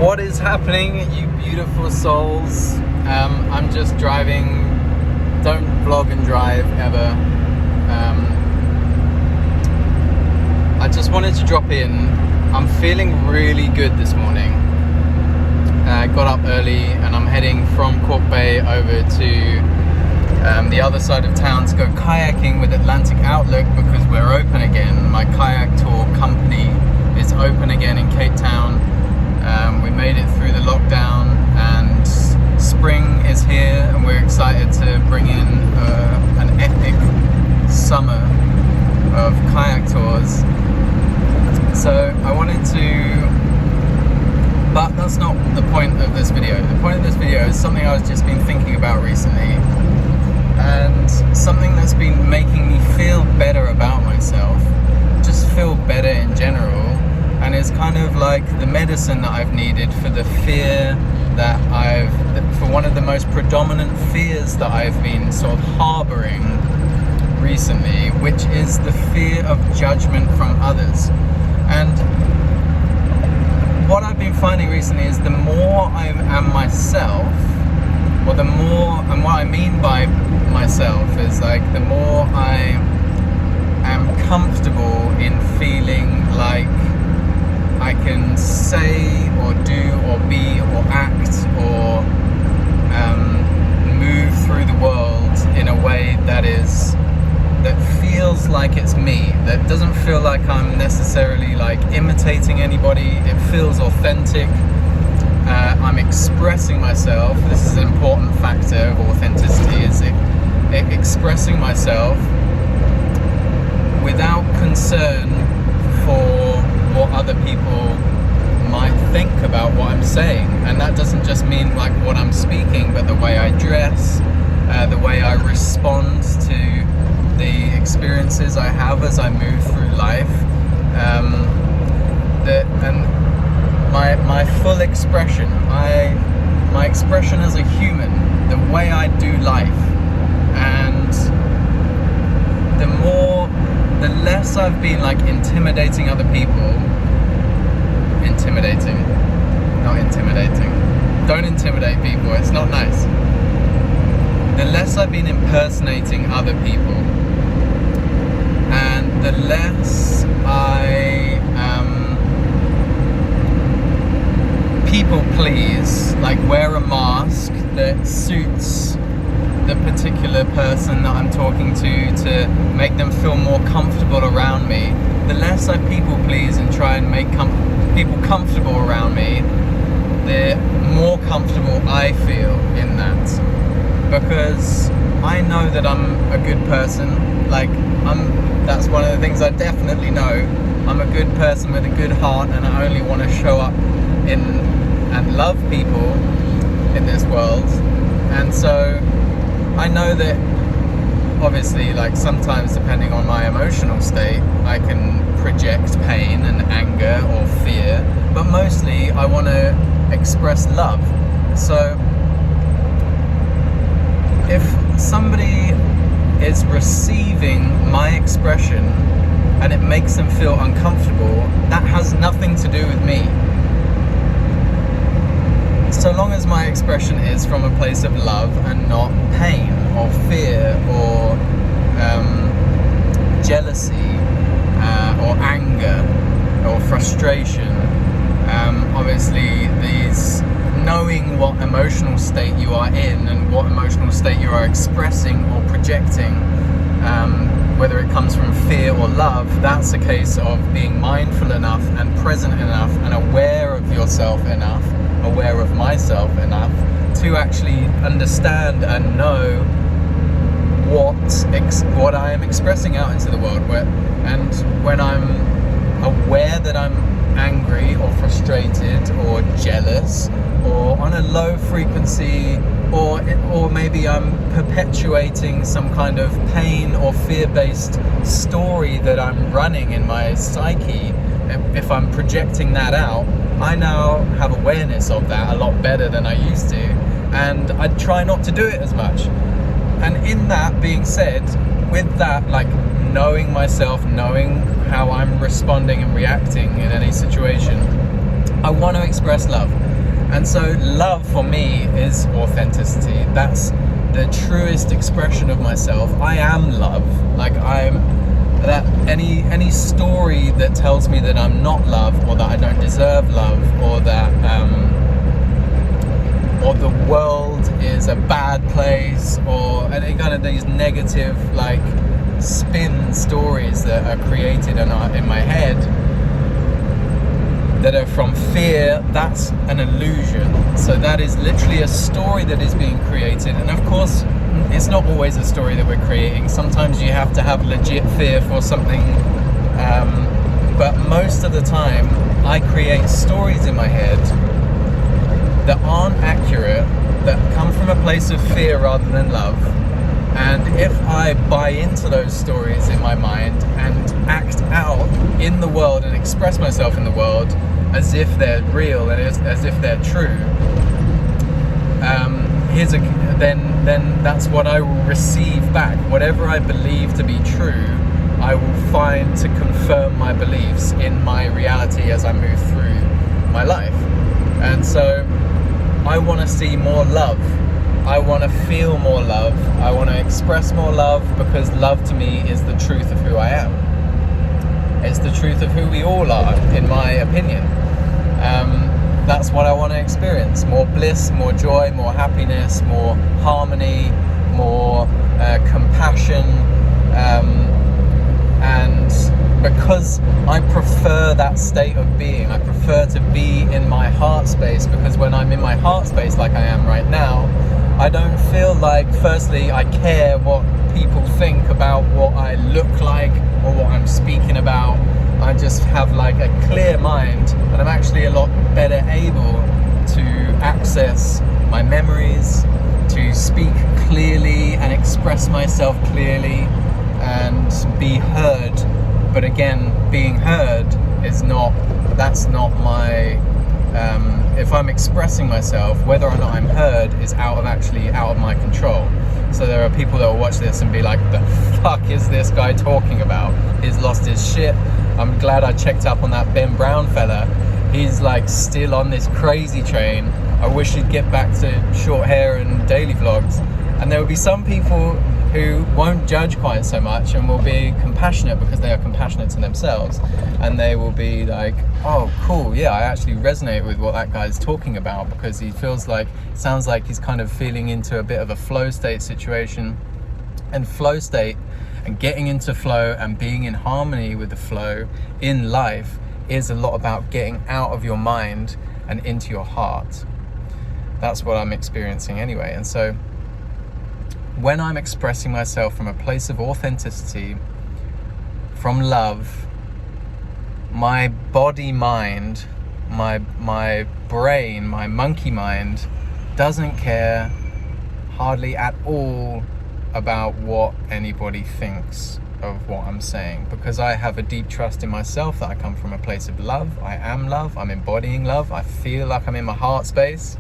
What is happening, you beautiful souls? I'm just driving. Don't vlog and drive ever. I just wanted to drop in. I'm feeling really good this morning. I got up early and I'm heading from Cork Bay over to the other side of town to go kayaking with Atlantic Outlook because we're open again. My kayak tour company is open again in Cape Town. We made it through the lockdown and spring is here and we're excited to bring in an epic summer of kayak tours. So I wanted to, but that's not the point of this video. The point of this video is something I've just been thinking about recently and something that's been making me feel better about myself, just feel better in general. And it's kind of like the medicine that I've needed for the fear that for one of the most predominant fears that I've been sort of harboring recently, which is the fear of judgment from others. And what I've been finding recently is the more I am myself, or the more, and what I mean by myself is like the more I am comfortable in feeling like I can say or do or be or act or move through the world in a way that feels like it's me, that doesn't feel like I'm necessarily like imitating anybody. It feels authentic. I'm expressing myself. This is an important factor of authenticity, is expressing myself without concern for what other people might think about what I'm saying. And that doesn't just mean like what I'm speaking, but the way I dress, the way I respond to the experiences I have as I move through life, and my full expression, my expression as a human, the way I do life. And the less I've been like intimidating other people, not intimidating. Don't intimidate people, it's not nice. The less I've been impersonating other people, and the less I people please, like wear a mask that suits the particular person that I'm talking to make them feel more comfortable around me. The less I people please and try and make people comfortable around me, the more comfortable I feel in that. Because I know that I'm a good person. That's one of the things I definitely know. I'm a good person with a good heart, and I only want to show up and love people in this world. And so I know that obviously, like sometimes depending on my emotional state, I can project pain and anger or fear, but mostly I want to express love. So if somebody is receiving my expression and it makes them feel uncomfortable, that has nothing to do with me. So long as my expression is from a place of love and not pain or fear or jealousy or anger or frustration. Obviously, these knowing what emotional state you are in and what emotional state you are expressing or projecting, whether it comes from fear or love, that's a case of being mindful enough and present enough and aware of yourself enough, aware of myself enough to actually understand and know what I am expressing out into the world. And when I'm aware that I'm angry or frustrated or jealous or on a low frequency, or maybe I'm perpetuating some kind of pain or fear-based story that I'm running in my psyche, if I'm projecting that out, I now have awareness of that a lot better than I used to, and I try not to do it as much. And in that being said, with that, like knowing myself, knowing how I'm responding and reacting in any situation, I want to express love. And so love for me is authenticity. That's the truest expression of myself. I am love. Like that any story that tells me that I'm not love, or that I don't deserve love, or that or the world is a bad place, or any kind of these negative like spin stories that are created in my head that are from fear, that's an illusion. So that is literally a story that is being created. And of course, it's not always a story that we're creating. Sometimes you have to have legit fear for something, but most of the time I create stories in my head that aren't accurate, that come from a place of fear rather than love. And if I buy into those stories in my mind and act out in the world and express myself in the world as if they're real and as if they're true, then that's what I will receive back. Whatever I believe to be true, I will find to confirm my beliefs in my reality as I move through my life. And so I want to see more love. I want to feel more love. I want to express more love, because love to me is the truth of who I am. It's the truth of who we all are, in my opinion. That's what I want to experience. More bliss, more joy, more happiness, more harmony, more compassion. And because I prefer that state of being, I prefer to be in my heart space, because when I'm in my heart space like I am right now, I don't feel like, firstly, I care what people think about what I look like or what I'm speaking about. I just have like a clear mind, and I'm actually a lot better able to access my memories, to speak clearly and express myself clearly and be heard. But again, being heard is that's not my, if I'm expressing myself, whether or not I'm heard is out of my control. So there are people that will watch this and be like, the fuck is this guy talking about? He's lost his shit. I'm glad I checked up on that Ben Brown fella. He's like still on this crazy train. I wish he'd get back to short hair and daily vlogs. And there will be some people who won't judge quite so much and will be compassionate, because they are compassionate to themselves, and they will be like, oh cool, yeah, I actually resonate with what that guy's talking about, because he sounds like he's kind of feeling into a bit of a flow state situation. And flow state and getting into flow and being in harmony with the flow in life is a lot about getting out of your mind and into your heart. That's what I'm experiencing anyway. And so when I'm expressing myself from a place of authenticity, from love, my body mind, my brain, my monkey mind doesn't care hardly at all about what anybody thinks of what I'm saying, because I have a deep trust in myself that I come from a place of love. I am love. I'm embodying love. I feel like I'm in my heart space.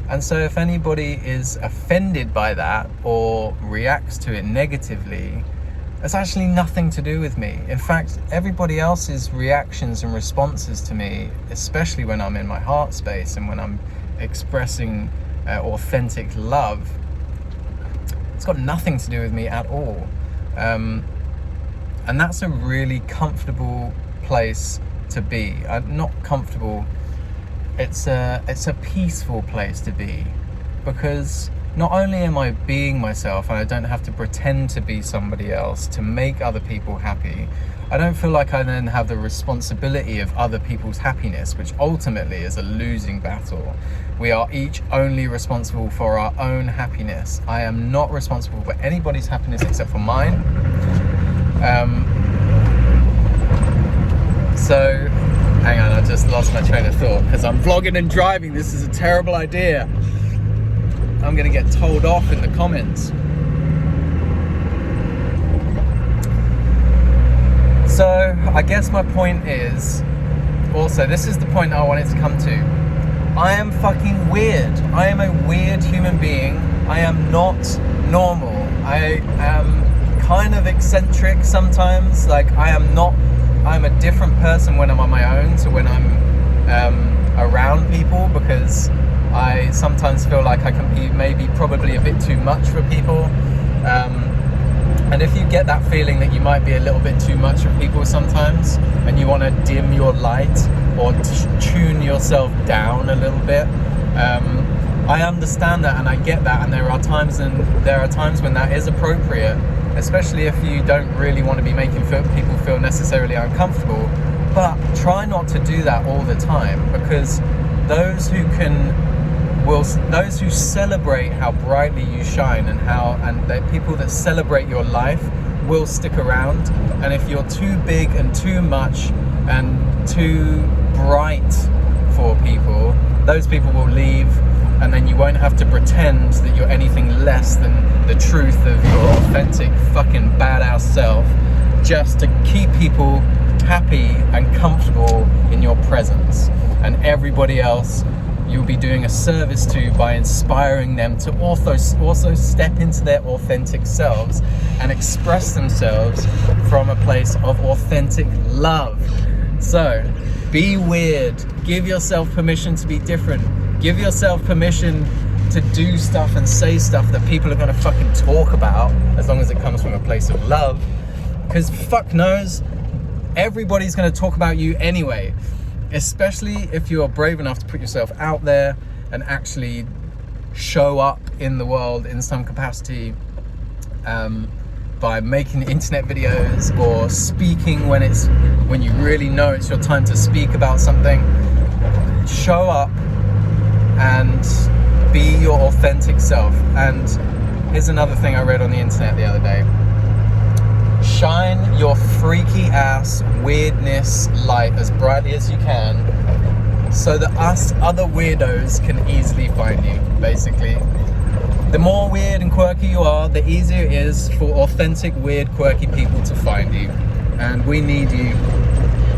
And so if anybody is offended by that or reacts to it negatively, it's actually nothing to do with me. In fact, everybody else's reactions and responses to me, especially when I'm in my heart space and when I'm expressing authentic love, it's got nothing to do with me at all. And that's a really comfortable place to be. Not comfortable, it's a peaceful place to be, because not only am I being myself and I don't have to pretend to be somebody else to make other people happy, I don't feel like I then have the responsibility of other people's happiness, which ultimately is a losing battle. We are each only responsible for our own happiness. I am not responsible for anybody's happiness except for mine. So, hang on, I just lost my train of thought because I'm vlogging and driving. This is a terrible idea. I'm gonna get told off in the comments. So, I guess my point is, also, this is the point I wanted to come to. I am fucking weird. I am a weird human being. I am not normal. I am kind of eccentric sometimes. Like, I'm a different person when I'm on my own to when I'm around people, because I sometimes feel like I can be maybe probably a bit too much for people. And if you get that feeling that you might be a little bit too much for people sometimes, and you want to dim your light or tune yourself down a little bit, I understand that and I get that, and there are times when that is appropriate, especially if you don't really want to be making people feel necessarily uncomfortable. But try not to do that all the time, because those who celebrate how brightly you shine and the people that celebrate your life will stick around. And if you're too big and too much and too bright for people, those people will leave, and then you won't have to pretend that you're anything less than the truth of your authentic fucking badass self, just to keep people happy and comfortable in your presence. And everybody else you'll be doing a service to by inspiring them to also step into their authentic selves and express themselves from a place of authentic love. So be weird, give yourself permission to be different, give yourself permission to do stuff and say stuff that people are going to fucking talk about, as long as it comes from a place of love, because fuck knows, everybody's going to talk about you anyway, especially if you're brave enough to put yourself out there and actually show up in the world in some capacity, by making internet videos or speaking when you really know it's your time to speak about something. Show up and be your authentic self. And here's another thing I read on the internet the other day. Shine your freaky ass weirdness light as brightly as you can, so that us other weirdos can easily find you, basically. The more weird and quirky you are, the easier it is for authentic, weird, quirky people to find you. And we need you.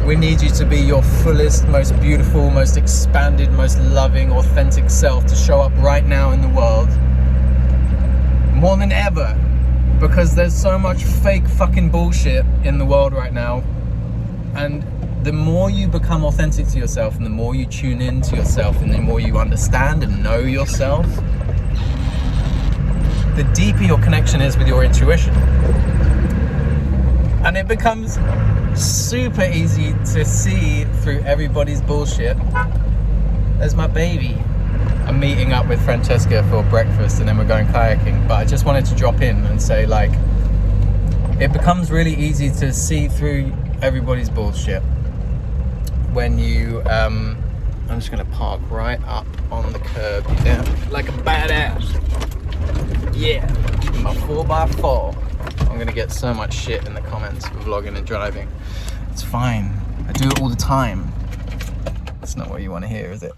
We need you to be your fullest, most beautiful, most expanded, most loving, authentic self to show up right now in the world. More than ever. Because there's so much fake fucking bullshit in the world right now. And the more you become authentic to yourself, and the more you tune in to yourself, and the more you understand and know yourself, the deeper your connection is with your intuition. And it becomes super easy to see through everybody's bullshit. There's my baby. I'm meeting up with Francesca for breakfast and then we're going kayaking, but I just wanted to drop in and say, like, it becomes really easy to see through everybody's bullshit when you I'm just gonna park right up on the curb, yeah, like a badass. Yeah, my 4x4. I'm gonna get so much shit in the comments for vlogging and driving. It's fine, I do it all the time. That's not what you want to hear, is it?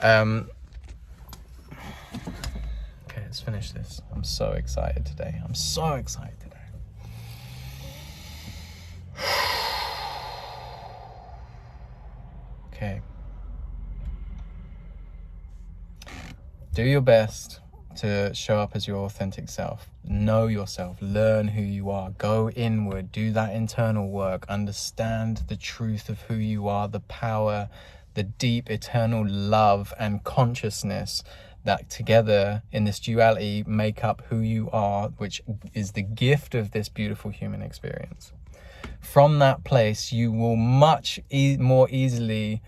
Okay, let's finish this. I'm so excited today. I'm so excited today. Okay. Do your best to show up as your authentic self. Know yourself, learn who you are, go inward, do that internal work, understand the truth of who you are, the power, the deep eternal love and consciousness that together in this duality make up who you are, which is the gift of this beautiful human experience. From that place, you will much more easily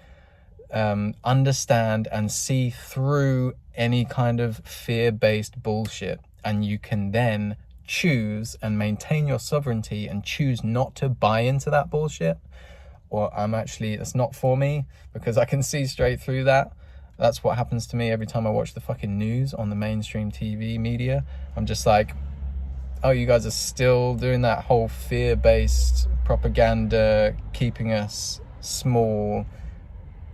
understand and see through any kind of fear-based bullshit, and you can then choose and maintain your sovereignty and choose not to buy into that bullshit. Or that's not for me, because I can see straight through that. That's what happens to me every time I watch the fucking news on the mainstream TV media. I'm just like, oh, you guys are still doing that whole fear-based propaganda, keeping us small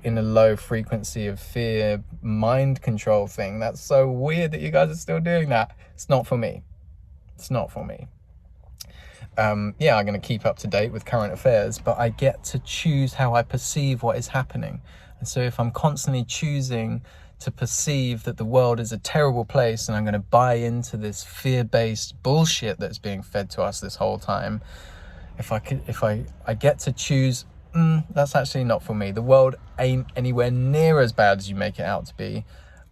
in a low frequency of fear, mind control thing. That's so weird that you guys are still doing that. It's not for me. It's not for me. Yeah, I'm going to keep up to date with current affairs, but I get to choose how I perceive what is happening. And so if I'm constantly choosing to perceive that the world is a terrible place and I'm going to buy into this fear-based bullshit that's being fed to us this whole time, if I get to choose, that's actually not for me. The world ain't anywhere near as bad as you make it out to be.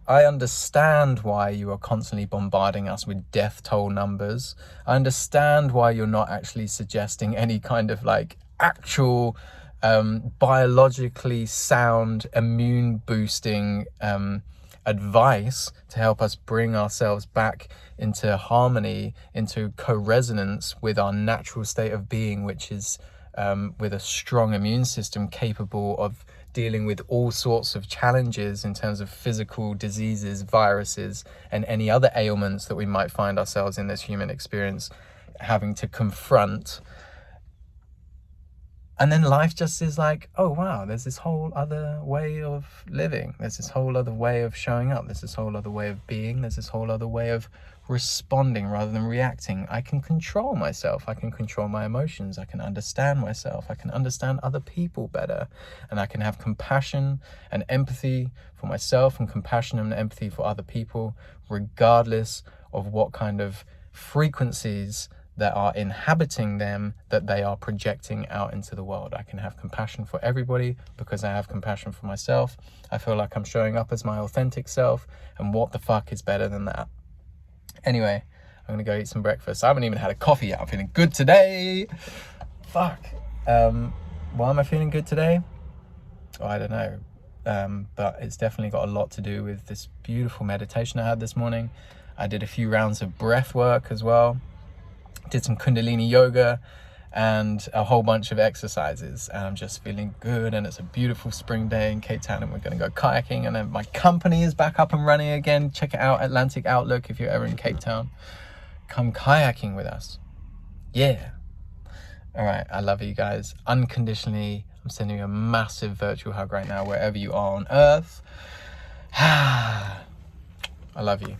I understand why you are constantly bombarding us with death toll numbers. I understand why you're not actually suggesting any kind of like actual biologically sound, immune boosting advice to help us bring ourselves back into harmony, into co-resonance with our natural state of being, which is with a strong immune system capable of dealing with all sorts of challenges in terms of physical diseases, viruses, and any other ailments that we might find ourselves in this human experience having to confront. And then life just is like, oh wow, there's this whole other way of living. There's this whole other way of showing up. There's this whole other way of being. There's this whole other way of responding rather than reacting. I can control myself. I can control my emotions. I can understand myself. I can understand other people better. And I can have compassion and empathy for myself and compassion and empathy for other people, regardless of what kind of frequencies that are inhabiting them that they are projecting out into the world. I can have compassion for everybody because I have compassion for myself. I feel like I'm showing up as my authentic self, and what the fuck is better than that? Anyway, I'm gonna go eat some breakfast. I haven't even had a coffee yet. I'm feeling good today. Fuck. Why am I feeling good today? Oh, I don't know. But it's definitely got a lot to do with this beautiful meditation I had this morning. I did a few rounds of breath work as well. Did some Kundalini yoga and a whole bunch of exercises, and I'm just feeling good. And it's a beautiful spring day in Cape Town, and we're going to go kayaking, and then my company is back up and running again. Check it out, Atlantic Outlook, if you're ever in Cape Town. Come kayaking with us. Yeah. All right, I love you guys unconditionally. I'm sending you a massive virtual hug right now wherever you are on earth. I love you.